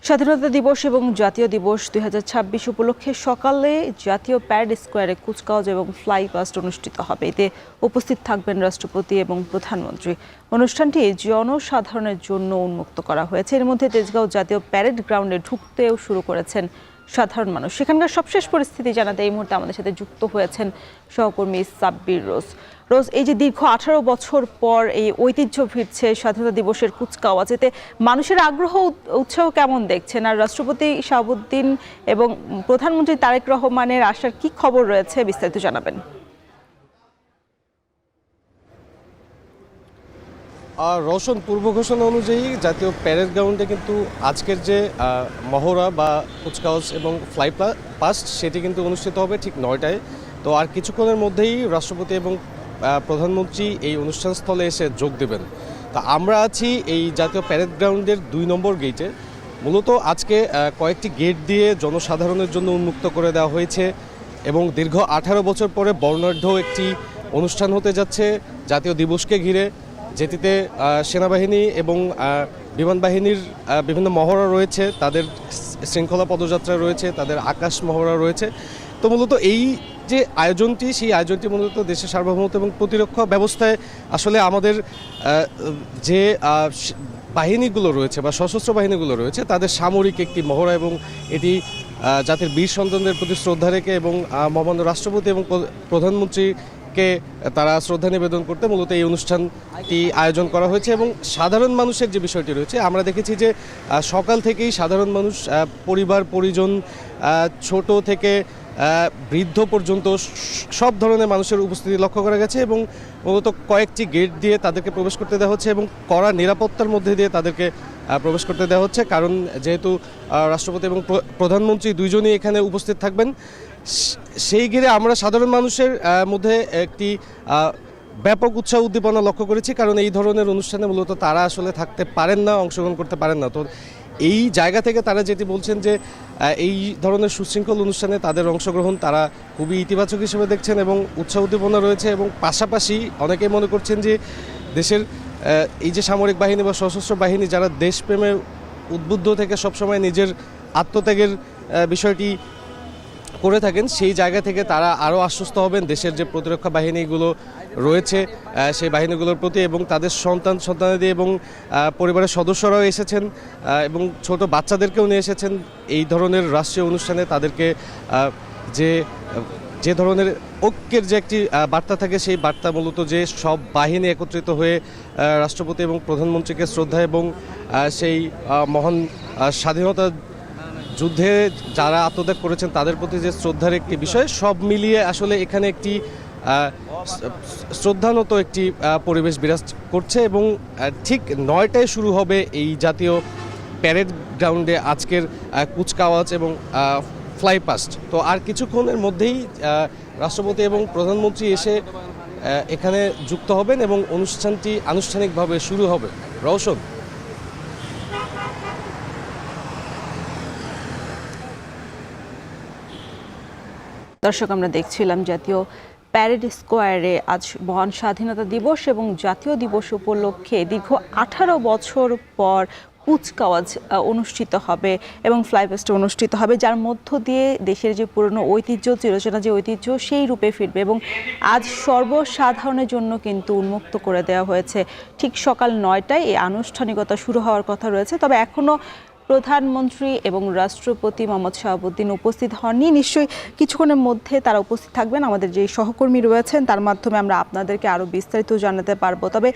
স্বাধীনতা দিবস এবং জাতীয় দিবস ২০২৬ উপলক্ষে সকালে জাতীয় প্যারেড স্কোয়ারে কুচকাওয়াজ এবং ফ্লাই পাস্ট অনুষ্ঠিত হবে। এতে উপস্থিত থাকবেন রাষ্ট্রপতি এবং প্রধানমন্ত্রী। অনুষ্ঠানটি জনসাধারণের জন্য উন্মুক্ত করা হয়েছে। এর মধ্যে তেজগাঁও জাতীয় প্যারেড গ্রাউন্ডে ঢুকতেও শুরু করেছেন সাধারণ মানুষ। সেখানকার সবশেষ পরিস্থিতি জানাতে এই মুহূর্তে আমাদের সাথে যুক্ত হয়েছেন সহকর্মী সাব্বির রোজ। এই যে দীর্ঘ 18 বছর পর এই ঐতিহ্য ফিরছে স্বাধীনতা দিবসের কুচকাওয়াজ, এতে মানুষের আগ্রহ উৎসাহ কেমন দেখছেন? আর রাষ্ট্রপতি শাহাবুদ্দিন এবং প্রধানমন্ত্রী তারেক রহমানের আসার কি খবর রয়েছে, বিস্তারিত জানাবেন। রওশন, পূর্ব ঘোষণা অনুযায়ী জাতীয় প্যারেড গ্রাউন্ডে কিন্তু আজকের যে মহড়া বা কুচকাওয়াজ এবং ফ্লাই পাস্ট সেটি কিন্তু অনুষ্ঠিত হবে ঠিক 9টায়। তো আর কিছুক্ষণের মধ্যেই রাষ্ট্রপতি এবং প্রধানমন্ত্রী এই অনুষ্ঠানস্থলে এসে যোগ দেবেন। তা আমরা আছি এই জাতীয় প্যারেড গ্রাউন্ডের 2 নম্বর গেটে। মূলত আজকে কয়েকটি গেট দিয়ে জনসাধারণের জন্য উন্মুক্ত করে দেওয়া হয়েছে এবং দীর্ঘ 18 বছর পরে বর্ণাঢ্য একটি অনুষ্ঠান হতে যাচ্ছে জাতীয় দিবসকে ঘিরে, যেটিতে সেনাবাহিনী এবং বিমান বাহিনীর বিভিন্ন মহড়া রয়েছে, তাদের শৃঙ্খলা পদযাত্রা রয়েছে, তাদের আকাশ মহড়া রয়েছে। তো মূলত এই যে আয়োজনটি, সেই আয়োজনটি মূলত দেশের সার্বভৌমত্ব এবং প্রতিরক্ষা ব্যবস্থায় আসলে আমাদের যে বাহিনীগুলো রয়েছে বা সশস্ত্র বাহিনীগুলো রয়েছে তাদের সামরিক একটি মহড়া, এবং এটি জাতির বীর সন্তানদের প্রতি শ্রদ্ধা রেখে এবং মহামান্য রাষ্ট্রপতি এবং প্রধানমন্ত্রীকে তারা শ্রদ্ধা নিবেদন করতে মূলত এই অনুষ্ঠানটি আয়োজন করা হয়েছে। এবং সাধারণ মানুষের যে বিষয়টি রয়েছে, আমরা দেখেছি যে সকাল থেকেই সাধারণ মানুষ, পরিবার পরিজন, ছোট থেকে বৃদ্ধ পর্যন্ত সব ধরনের মানুষের উপস্থিতি লক্ষ্য করা গেছে এবং মূলত কয়েকটি গেট দিয়ে তাদেরকে প্রবেশ করতে দেওয়া হচ্ছে এবং কড়া নিরাপত্তার মধ্যে দিয়ে তাদেরকে প্রবেশ করতে দেওয়া হচ্ছে। কারণ যেহেতু রাষ্ট্রপতি এবং প্রধানমন্ত্রী দুইজনই এখানে উপস্থিত থাকবেন, সেই ঘিরে আমরা সাধারণ মানুষের মধ্যে একটি ব্যাপক উৎসাহ উদ্দীপনা লক্ষ্য করেছি। কারণ এই ধরনের অনুষ্ঠানে মূলত তারা আসলে থাকতে পারেন না, অংশগ্রহণ করতে পারেন না। তো এই জায়গা থেকে তারা যেটি বলছেন যে এই ধরনের সুশৃঙ্খল অনুষ্ঠানে তাদের অংশগ্রহণ তারা খুবই ইতিবাচক হিসেবে দেখছেন এবং উৎসাহ উদ্দীপনা রয়েছে। এবং পাশাপাশি অনেকেই মনে করছেন যে দেশের এই যে সামরিক বাহিনী বা সশস্ত্র বাহিনী যারা দেশপ্রেমে উদ্বুদ্ধ থেকে সবসময় নিজের আত্মত্যাগের বিষয়টি করে থাকেন, সেই জায়গা থেকে তারা আরও আশ্বস্ত হবেন দেশের যে প্রতিরক্ষা বাহিনীগুলো রয়েছে সেই বাহিনীগুলোর প্রতি, এবং তাদের সন্তানাদি এবং পরিবারের সদস্যরাও এসেছেন এবং ছোট বাচ্চাদেরকেও নিয়ে এসেছেন এই ধরনের রাষ্ট্রীয় অনুষ্ঠানে। তাদেরকে যে ধরনের ঐক্যের যে একটি বার্তা থাকে, সেই বার্তা মূলত যে সব বাহিনী একত্রিত হয়ে রাষ্ট্রপতি এবং প্রধানমন্ত্রীকে শ্রদ্ধা এবং সেই মহান স্বাধীনতা যুদ্ধে যারা আত্মত্যাগ করেছেন তাদের প্রতি যে শ্রদ্ধার একটি বিষয়, সব মিলিয়ে আসলে এখানে একটি শ্রদ্ধানত একটি পরিবেশ বিরাজ করছে। এবং ঠিক 9টায় শুরু হবে এই জাতীয় প্যারেড গ্রাউন্ডে আজকের কুচকাওয়াজ এবং ফ্লাই পাস্ট। তো আর কিছুক্ষণের মধ্যেই রাষ্ট্রপতি এবং প্রধানমন্ত্রী এসে এখানে যুক্ত হবেন এবং অনুষ্ঠানটি আনুষ্ঠানিকভাবে শুরু হবে। রওশন। দর্শক, আমরা দেখছিলাম জাতীয় প্যারেড স্কোয়ারে আজ মহান স্বাধীনতা দিবস এবং জাতীয় দিবস উপলক্ষে দীর্ঘ 18 বছর পর কুচকাওয়াজ অনুষ্ঠিত হবে এবং ফ্লাইপাস্ট অনুষ্ঠিত হবে, যার মধ্য দিয়ে দেশের যে পুরনো ঐতিহ্য, চিরচেনা যে ঐতিহ্য, সেই রূপে ফিরবে। এবং আজ সর্বসাধারণের জন্য কিন্তু উন্মুক্ত করে দেওয়া হয়েছে। ঠিক সকাল 9টায় এই আনুষ্ঠানিকতা শুরু হওয়ার কথা রয়েছে, তবে এখনও প্রধানমন্ত্রী এবং রাষ্ট্রপতি মোহাম্মদ শাহাবুদ্দিন উপস্থিত হননি। নিশ্চয়ই কিছুক্ষণের মধ্যে তারা উপস্থিত থাকবেন। আমাদের যে সহকর্মী রয়েছেন তার মাধ্যমে আমরা আপনাদেরকে আরও বিস্তারিত জানাতে পারবো। তবে